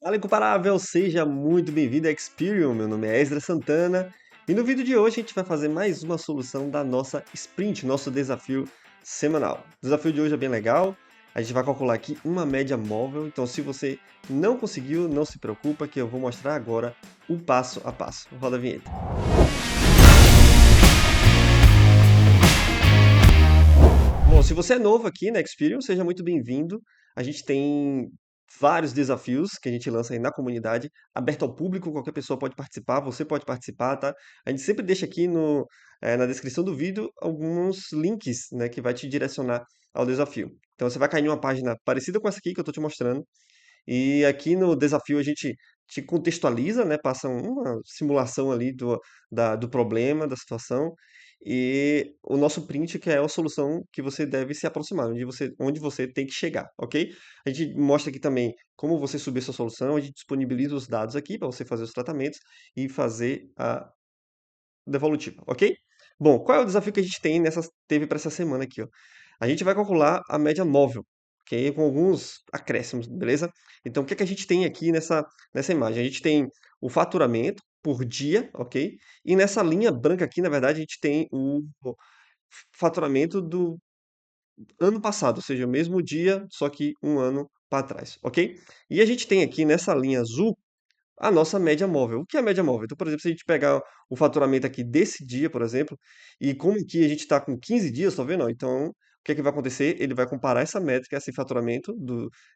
Fala incomparável, seja muito bem-vindo a Experian. Meu nome é Ezra Santana e no vídeo de hoje a gente vai fazer mais uma solução da nossa sprint, nosso desafio semanal. O desafio de hoje é bem legal. A gente vai calcular aqui uma média móvel. Então, se você não conseguiu, não se preocupa que eu vou mostrar agora o passo a passo. Roda a vinheta. Bom, se você é novo aqui na Experian, seja muito bem-vindo. A gente tem vários desafios que a gente lança aí na comunidade, aberto ao público, qualquer pessoa pode participar, você pode participar, tá? A gente sempre deixa aqui na descrição do vídeo alguns links, né, que vai te direcionar ao desafio. Então você vai cair em uma página parecida com essa aqui que eu estou te mostrando, e aqui no desafio a gente te contextualiza, né? Passa uma simulação ali do problema, da situação, e o nosso print que é a solução que você deve se aproximar, onde você tem que chegar, ok? A gente mostra aqui também como você subir sua solução, a gente disponibiliza os dados aqui para você fazer os tratamentos e fazer a devolutiva, ok? Bom, qual é o desafio que a gente teve para essa semana aqui, ó? A gente vai calcular a média móvel, ok? Com alguns acréscimos, beleza? Então, o que é que a gente tem aqui nessa imagem? A gente tem o faturamento por dia, ok? E nessa linha branca aqui, na verdade, a gente tem o faturamento do ano passado, ou seja, o mesmo dia, só que um ano para trás, ok? E a gente tem aqui nessa linha azul a nossa média móvel. O que é a média móvel? Então, por exemplo, se a gente pegar o faturamento aqui desse dia, por exemplo, e como aqui a gente está com 15 dias, tá vendo? Ó? Então, o que é que vai acontecer? Ele vai comparar essa métrica, esse faturamento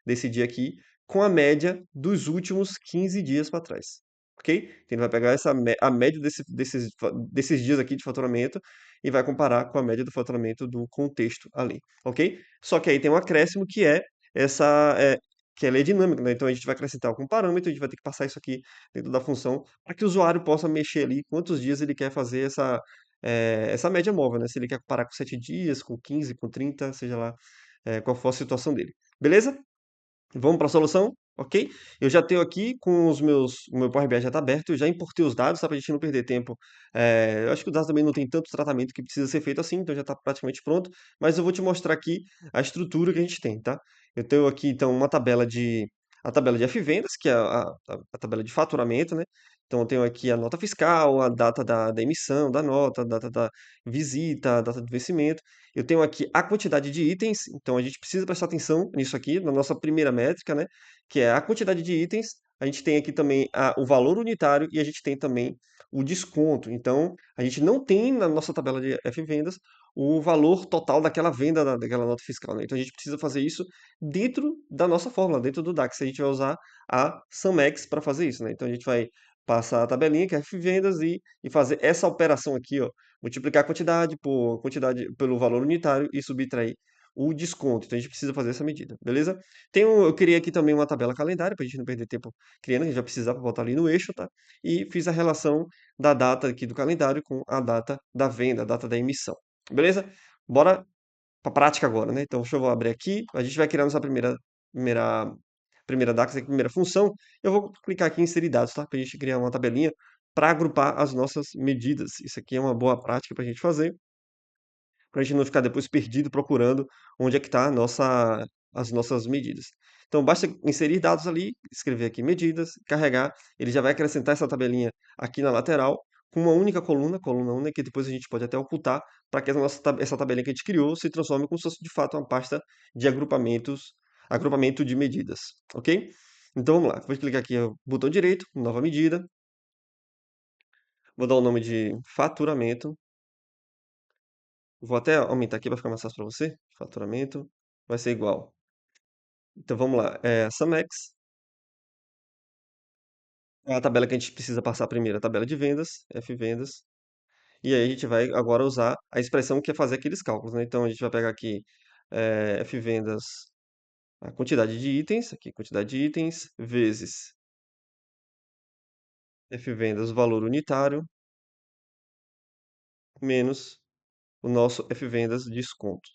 desse dia aqui, com a média dos últimos 15 dias para trás. Ok? Então, ele vai pegar a média desses dias aqui de faturamento e vai comparar com a média do faturamento do contexto ali. Ok? Só que aí tem um acréscimo que é essa, que ela é dinâmica, né? Então a gente vai acrescentar algum parâmetro, a gente vai ter que passar isso aqui dentro da função para que o usuário possa mexer ali quantos dias ele quer fazer essa média móvel, né? Se ele quer comparar com 7 dias, com 15, com 30, seja lá qual for a situação dele. Beleza? Vamos para a solução? Ok? Eu já tenho aqui com o meu Power BI já está aberto, eu já importei os dados, tá? Para a gente não perder tempo. Eu acho que os dados também não tem tanto tratamento que precisa ser feito assim, então já está praticamente pronto. Mas eu vou te mostrar aqui a estrutura que a gente tem, tá? Eu tenho aqui então a tabela de F-vendas, que é a tabela de faturamento, né? Então eu tenho aqui a nota fiscal, a data da emissão da nota, a data da visita, a data do vencimento. Eu tenho aqui a quantidade de itens, então a gente precisa prestar atenção nisso aqui, na nossa primeira métrica, né? Que é a quantidade de itens. A gente tem aqui também o valor unitário e a gente tem também o desconto. Então, a gente não tem na nossa tabela de F-vendas o valor total daquela venda, daquela nota fiscal, né? Então, a gente precisa fazer isso dentro da nossa fórmula, dentro do DAX. A gente vai usar a SumX para fazer isso, né? Então, a gente vai passar a tabelinha, que é F-vendas, e fazer essa operação aqui, ó, multiplicar a quantidade por quantidade pelo valor unitário e subtrair o desconto. Então a gente precisa fazer essa medida, beleza? Eu criei aqui também uma tabela calendário para a gente não perder tempo criando, a gente vai precisar para botar ali no eixo, tá? E fiz a relação da data aqui do calendário com a data da venda, a data da emissão, beleza? Bora para a prática agora, né? Então deixa eu abrir aqui, a gente vai criar nossa primeira, primeira DAX, aqui, primeira função. Eu vou clicar aqui em inserir dados, tá? Para a gente criar uma tabelinha para agrupar as nossas medidas. Isso aqui é uma boa prática para a gente fazer, para a gente não ficar depois perdido procurando onde é que está as nossas medidas. Então, basta inserir dados ali, escrever aqui medidas, carregar, ele já vai acrescentar essa tabelinha aqui na lateral, com uma única coluna única, que depois a gente pode até ocultar, para que essa tabelinha que a gente criou se transforme como se fosse de fato uma pasta de agrupamento de medidas, ok? Então vamos lá, vou clicar aqui no botão direito, nova medida, vou dar o nome de faturamento. Vou até aumentar aqui para ficar mais fácil para você. Faturamento vai ser igual. Então vamos lá. SumX é a tabela que a gente precisa passar primeiro, a tabela de vendas, F-vendas. E aí a gente vai agora usar a expressão que é fazer aqueles cálculos, né? Então a gente vai pegar aqui F-vendas, a quantidade de itens, aqui, quantidade de itens, vezes F-vendas, valor unitário, menos o nosso F-vendas desconto.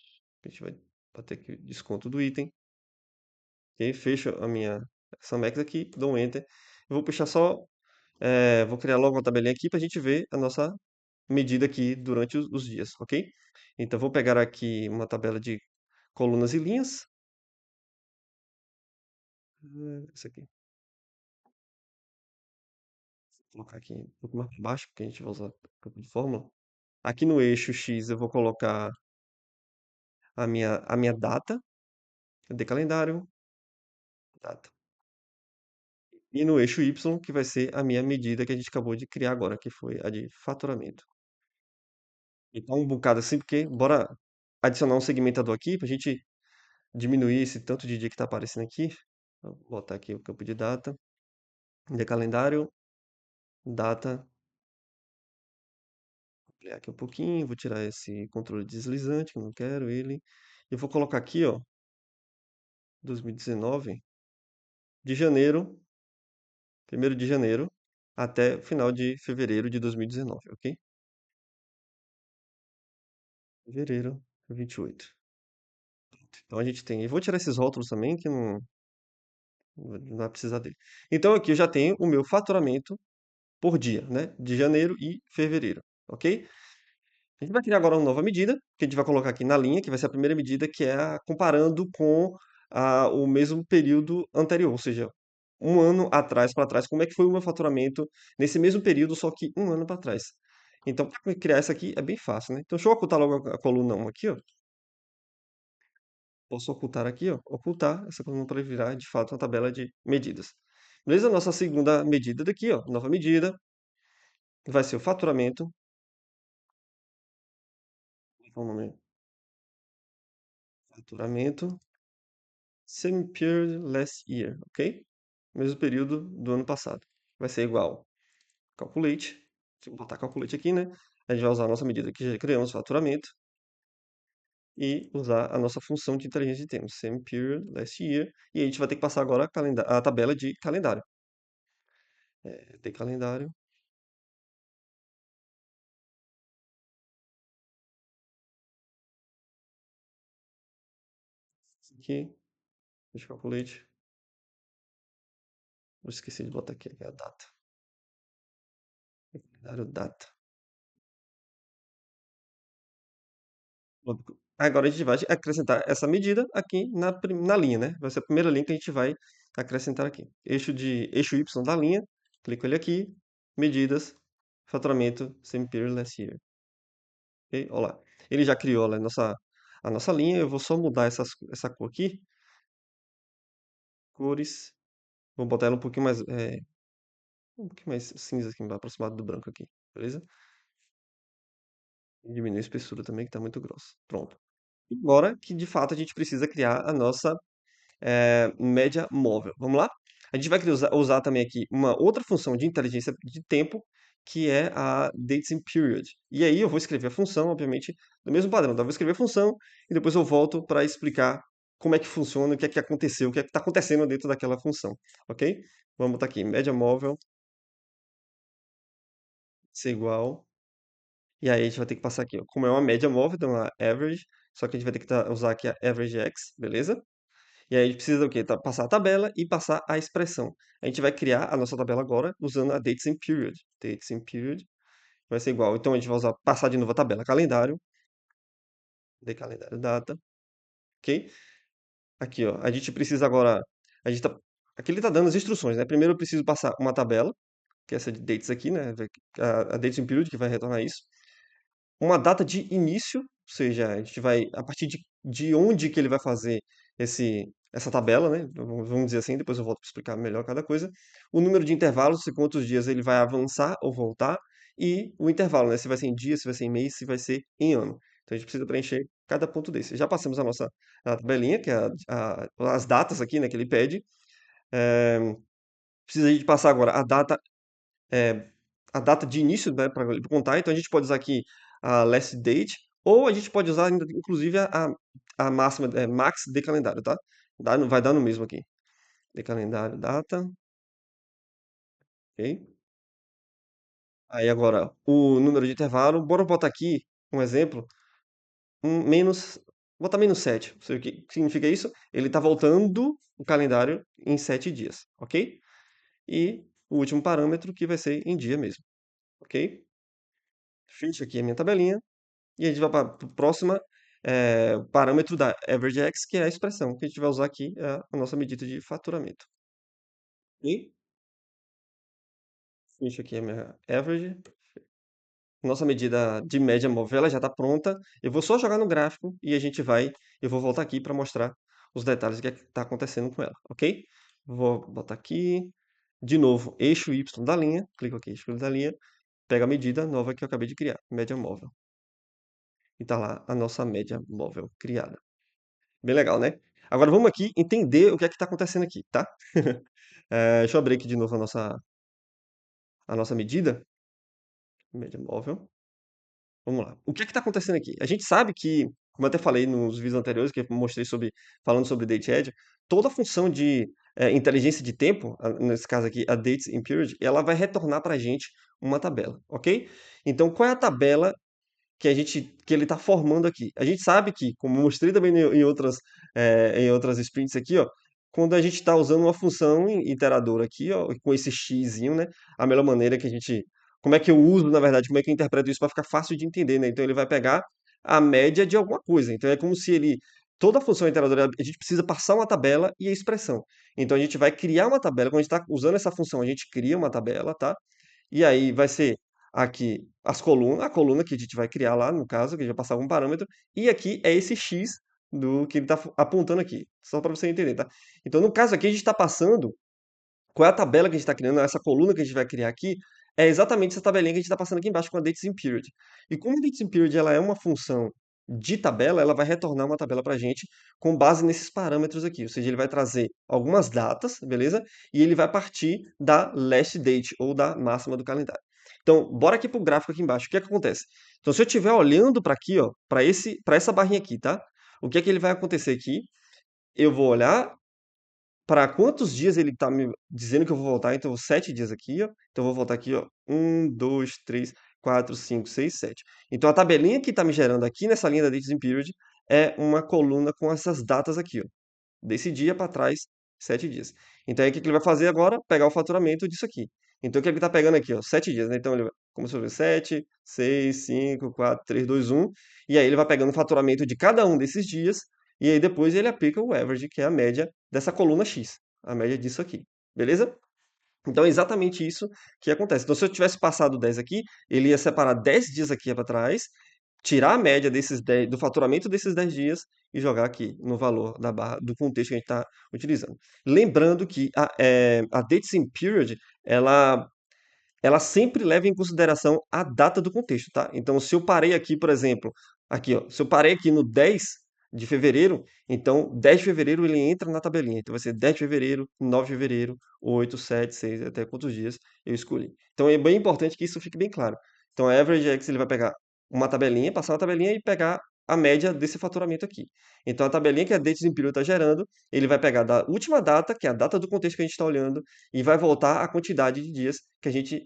A gente vai bater aqui o desconto do item. Ok? Fecho a minha SumX aqui, dou um Enter. Eu vou puxar só, vou criar logo uma tabelinha aqui para a gente ver a nossa medida aqui durante os dias, ok? Então, vou pegar aqui uma tabela de colunas e linhas. Essa aqui. Vou colocar aqui um pouco mais para baixo, porque a gente vai usar campo de fórmula. Aqui no eixo X eu vou colocar a minha data de calendário, data. E no eixo Y, que vai ser a minha medida que a gente acabou de criar agora, que foi a de faturamento. Então, um bocado assim, porque bora adicionar um segmentador aqui para a gente diminuir esse tanto de dia que está aparecendo aqui. Vou botar aqui o campo de data, de calendário, data, ampliar aqui um pouquinho, vou tirar esse controle deslizante, que eu não quero ele. E vou colocar aqui, ó, 2019, de janeiro, 1º de janeiro, até o final de fevereiro de 2019, ok? Fevereiro 28. Então a gente tem. E vou tirar esses rótulos também, que não vai precisar dele. Então aqui eu já tenho o meu faturamento por dia, né? De janeiro e fevereiro, ok? A gente vai criar agora uma nova medida, que a gente vai colocar aqui na linha, que vai ser a primeira medida, que é comparando com o mesmo período anterior, ou seja, um ano atrás para trás, como é que foi o meu faturamento nesse mesmo período, só que um ano para trás. Então, para criar essa aqui é bem fácil, né? Então, deixa eu ocultar logo a coluna 1 aqui, ó. Posso ocultar aqui, ó, ocultar essa coluna para virar, de fato, uma tabela de medidas. Beleza? Nossa segunda medida daqui, ó, nova medida, vai ser o faturamento. Qual o nome? Faturamento. Same period last year, ok? Mesmo período do ano passado. Vai ser igual calculate. Vou botar calculate aqui, né? A gente vai usar a nossa medida que já criamos, faturamento, e usar a nossa função de inteligência de tempo, same period last year. E a gente vai ter que passar agora a tabela de calendário. De calendário. Aqui, deixa eu calculate. Vou esquecer de botar aqui a data. Calendário data. Agora a gente vai acrescentar essa medida aqui na linha, né? Vai ser a primeira linha que a gente vai acrescentar aqui. Eixo Y da linha, clico ele aqui, medidas, faturamento, same period last year. Ok? Olha lá. Ele já criou lá a nossa linha, eu vou só mudar essa cor aqui, cores, vou botar ela um pouquinho mais cinza aqui, aproximado do branco aqui, beleza? E diminuir a espessura também, que está muito grossa. Pronto. Agora que de fato a gente precisa criar a nossa média móvel. Vamos lá? A gente vai querer usar também aqui uma outra função de inteligência de tempo, que é a dating period. E aí eu vou escrever a função, obviamente, do mesmo padrão. Então, eu vou escrever a função e depois eu volto para explicar como é que funciona, o que é que aconteceu, o que é que está acontecendo dentro daquela função. Ok? Vamos botar aqui, média móvel ser igual. E aí a gente vai ter que passar aqui, ó, como é uma média móvel, então uma average, só que a gente vai ter que usar aqui a average x, beleza? E aí a gente precisa do quê? Passar a tabela e passar a expressão. A gente vai criar a nossa tabela agora usando a dates in period. Dates in period vai ser igual. Então a gente vai passar de novo a tabela calendário, de calendário data, ok? Aqui, ó, a gente precisa agora, a gente tá, aqui ele está dando as instruções, né? Primeiro eu preciso passar uma tabela, que é essa de dates aqui, né? A dates in period que vai retornar isso. Uma data de início, ou seja, a gente vai, a partir de onde que ele vai fazer essa tabela, né? Vamos dizer assim, depois eu volto para explicar melhor cada coisa. O número de intervalos, se quantos dias ele vai avançar ou voltar, e o intervalo, né? Se vai ser em dia, se vai ser em mês, se vai ser em ano. Então a gente precisa preencher cada ponto desse. Já passamos a tabelinha, que é as datas aqui, né, que ele pede. É, precisa a gente passar agora é, a data de início, né, para contar. Então a gente pode usar aqui a last date, ou a gente pode usar ainda, inclusive a máxima, max de calendário, tá? Vai dar no mesmo aqui. De calendário, data, ok? Aí agora, o número de intervalo, bora botar aqui um exemplo, botar -7. Sei o que significa isso? Ele está voltando o calendário em 7 dias, ok? E o último parâmetro que vai ser em dia mesmo, ok? Fecha aqui a minha tabelinha. E a gente vai para a próxima parâmetro da AverageX, que é a expressão que a gente vai usar aqui, é a nossa medida de faturamento. Ok? Isso aqui é minha average. Nossa medida de média móvel ela já está pronta. Eu vou só jogar no gráfico e a gente vai. Eu vou voltar aqui para mostrar os detalhes do que está acontecendo com ela, ok? Vou botar aqui. De novo, eixo Y da linha. Clico aqui, eixo Y da linha. Pega a medida nova que eu acabei de criar, média móvel. E tá lá a nossa média móvel criada. Bem legal, né? Agora vamos aqui entender o que é que está acontecendo aqui, tá? Deixa eu abrir aqui de novo a nossa medida. Média móvel. Vamos lá. O que está acontecendo aqui? A gente sabe que, como eu até falei nos vídeos anteriores, que eu mostrei falando sobre Date Edge, toda função de inteligência de tempo, nesse caso aqui, a Dates in Period, ela vai retornar para a gente uma tabela, ok? Então, qual é a tabela que ele está formando aqui? A gente sabe que, como eu mostrei também em outras sprints aqui, ó, quando a gente está usando uma função iteradora aqui, ó, com esse xzinho, né, a melhor maneira que a gente como é que eu uso, na verdade, como é que eu interpreto isso para ficar fácil de entender, né? Então ele vai pegar a média de alguma coisa. Então é como se toda função iteradora, a gente precisa passar uma tabela e a expressão. Então a gente vai criar uma tabela, quando a gente está usando essa função, a gente cria uma tabela, tá? E aí vai ser aqui a coluna que a gente vai criar lá, no caso, que a gente vai passar algum parâmetro, e aqui é esse x do que ele está apontando aqui, só para você entender, tá? Então no caso aqui a gente está passando qual é a tabela que a gente está criando, essa coluna que a gente vai criar aqui, é exatamente essa tabelinha que a gente está passando aqui embaixo com a dates in period. E como a dates in period ela é uma função de tabela, ela vai retornar uma tabela para a gente com base nesses parâmetros aqui. Ou seja, ele vai trazer algumas datas, beleza? E ele vai partir da last date, ou da máxima do calendário. Então, bora aqui para o gráfico aqui embaixo. O que é que acontece? Então, se eu estiver olhando para aqui, ó, para essa barrinha aqui, tá? O que é que ele vai acontecer aqui? Eu vou olhar para quantos dias ele tá me dizendo que eu vou voltar, então 7 dias aqui, ó. Então eu vou voltar aqui, ó, 1, 2, 3, 4, 5, 6, 7. Então a tabelinha que tá me gerando aqui nessa linha da Dates in Period é uma coluna com essas datas aqui, ó. Desse dia para trás, 7 dias. Então aí o que que ele vai fazer agora? Pegar o faturamento disso aqui. Então o que ele tá pegando aqui, ó, 7 dias, né? Então ele vai, como se fosse 7, 6, 5, 4, 3, 2, 1. E aí ele vai pegando o faturamento de cada um desses dias e aí depois ele aplica o average, que é a média dessa coluna X, a média disso aqui. Beleza? Então é exatamente isso que acontece. Então se eu tivesse passado 10 aqui, ele ia separar 10 dias aqui para trás, tirar a média desses 10, do faturamento desses 10 dias e jogar aqui no valor da barra do contexto que a gente está utilizando. Lembrando que a Dates in Period, ela sempre leva em consideração a data do contexto, tá? Então, se eu parei aqui, por exemplo, aqui, ó, se eu parei aqui no 10 de fevereiro, então 10 de fevereiro ele entra na tabelinha. Então vai ser 10 de fevereiro, 9 de fevereiro, 8, 7, 6, até quantos dias eu escolhi. Então é bem importante que isso fique bem claro. Então a average é que ele vai pegar uma tabelinha, passar uma tabelinha e pegar a média desse faturamento aqui. Então a tabelinha que a Dates in Period está gerando, ele vai pegar da última data, que é a data do contexto que a gente está olhando, e vai voltar a quantidade de dias que a gente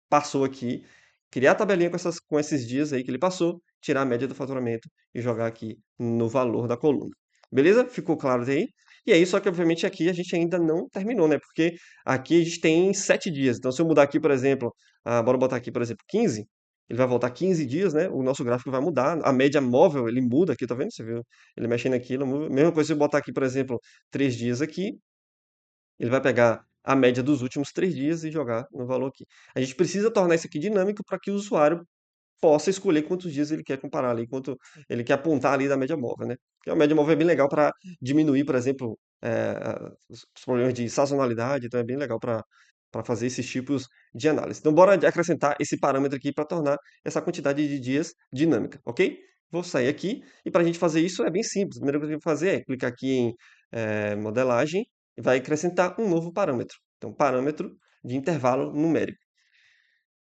passou aqui, criar a tabelinha com esses dias aí que ele passou, tirar a média do faturamento e jogar aqui no valor da coluna. Beleza? Ficou claro até aí? E aí, só que obviamente aqui a gente ainda não terminou, né? Porque aqui a gente tem 7 dias. Então, se eu mudar aqui, por exemplo, bora botar aqui, por exemplo, 15, ele vai voltar 15 dias, né? O nosso gráfico vai mudar. A média móvel, ele muda aqui, tá vendo? Você viu? Ele mexendo aqui, ele muda. Mesma coisa se eu botar aqui, por exemplo, 3 dias aqui, ele vai pegar a média dos últimos 3 dias e jogar no valor aqui. A gente precisa tornar isso aqui dinâmico para que o usuário possa escolher quantos dias ele quer comparar ali, quanto ele quer apontar ali da média móvel, né? Porque a média móvel é bem legal para diminuir, por exemplo, os problemas de sazonalidade, então é bem legal para fazer esses tipos de análise. Então, bora acrescentar esse parâmetro aqui para tornar essa quantidade de dias dinâmica, ok? Vou sair aqui e para a gente fazer isso é bem simples. A primeira coisa que eu vou fazer é clicar aqui em modelagem e vai acrescentar um novo parâmetro. Então, parâmetro de intervalo numérico.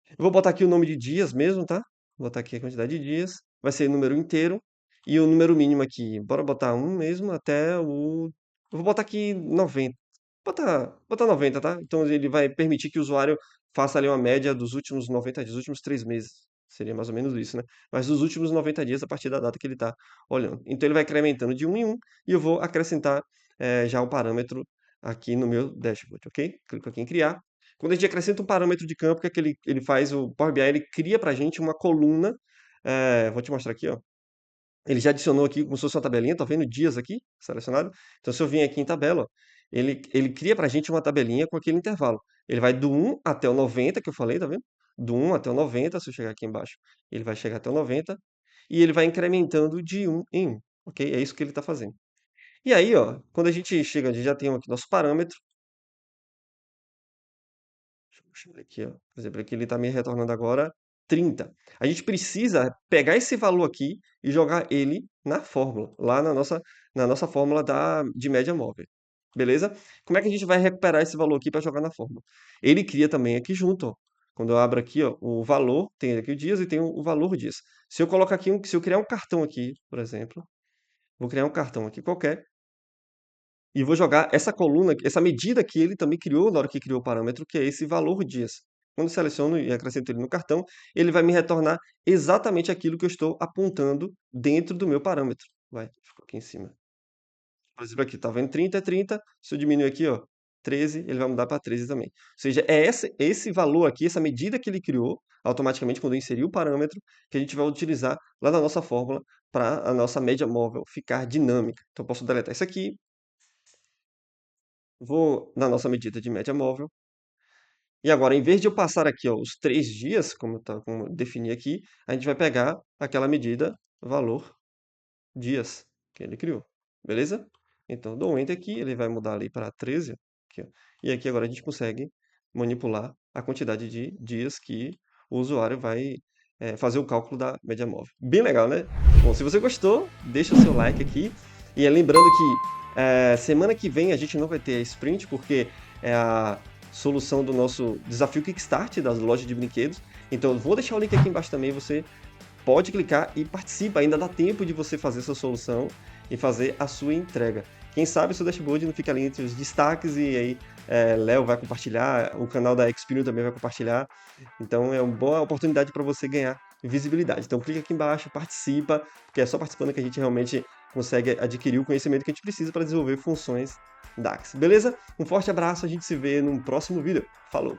Eu vou botar aqui o nome de dias mesmo, tá? Vou botar aqui a quantidade de dias. Vai ser número inteiro. E o número mínimo aqui, bora botar um mesmo até o. Eu vou botar aqui 90. Botar 90, tá? Então ele vai permitir que o usuário faça ali uma média dos últimos 90 dias, dos últimos 3 meses. Seria mais ou menos isso, né? Mas dos últimos 90 dias a partir da data que ele está olhando. Então ele vai incrementando de um em um e eu vou acrescentar já o parâmetro aqui no meu dashboard, ok? Clico aqui em criar. Quando a gente acrescenta um parâmetro de campo, o que é que ele faz? O Power BI ele cria para a gente uma coluna. Vou te mostrar aqui, ó. Ele já adicionou aqui como se fosse uma tabelinha, tá vendo dias aqui selecionado? Então, se eu vim aqui em tabela, ó, ele cria para a gente uma tabelinha com aquele intervalo. Ele vai do 1 até o 90, que eu falei, tá vendo? Do 1 até o 90, se eu chegar aqui embaixo, ele vai chegar até o 90, e ele vai incrementando de 1 em 1, ok? É isso que ele está fazendo. E aí, ó, quando a gente chega, a gente já tem aqui nosso parâmetro. Deixa eu ver aqui, ó. Por exemplo, aqui ele está me retornando agora 30. A gente precisa pegar esse valor aqui e jogar ele na fórmula, lá na nossa fórmula de média móvel. Beleza? Como é que a gente vai recuperar esse valor aqui para jogar na fórmula? Ele cria também aqui junto, ó. Quando eu abro aqui, ó, o valor, tem aqui o dias e tem o valor dias. Se eu colocar aqui, se eu criar um cartão aqui, por exemplo, vou criar um cartão aqui qualquer, e vou jogar essa coluna, essa medida que ele também criou na hora que criou o parâmetro, que é esse valor dias. Quando eu seleciono e acrescento ele no cartão, ele vai me retornar exatamente aquilo que eu estou apontando dentro do meu parâmetro. Vai, ficou aqui em cima. Por exemplo, aqui, tá vendo? 30 é 30. Se eu diminuir aqui, ó, 13, ele vai mudar para 13 também. Ou seja, é esse valor aqui, essa medida que ele criou, automaticamente quando eu inserir o parâmetro, que a gente vai utilizar lá na nossa fórmula para a nossa média móvel ficar dinâmica. Então, eu posso deletar isso aqui, vou na nossa medida de média móvel. E agora, em vez de eu passar aqui, ó, os 3 dias, como eu defini aqui, a gente vai pegar aquela medida valor dias que ele criou. Beleza? Então, dou um Enter aqui, ele vai mudar ali para 13. Aqui, ó. E aqui agora a gente consegue manipular a quantidade de dias que o usuário vai fazer o cálculo da média móvel. Bem legal, né? Bom, se você gostou, deixa o seu like aqui. E lembrando que semana que vem a gente não vai ter a sprint, porque é a solução do nosso desafio Kickstart das lojas de brinquedos. Então, eu vou deixar o link aqui embaixo também, você pode clicar e participa, ainda dá tempo de você fazer essa solução e fazer a sua entrega. Quem sabe o seu dashboard não fica ali entre os destaques e aí Léo vai compartilhar, o canal da Experian também vai compartilhar. Então é uma boa oportunidade para você ganhar visibilidade. Então clica aqui embaixo, participa, porque é só participando que a gente realmente consegue adquirir o conhecimento que a gente precisa para desenvolver funções DAX. Beleza? Um forte abraço, a gente se vê num próximo vídeo. Falou!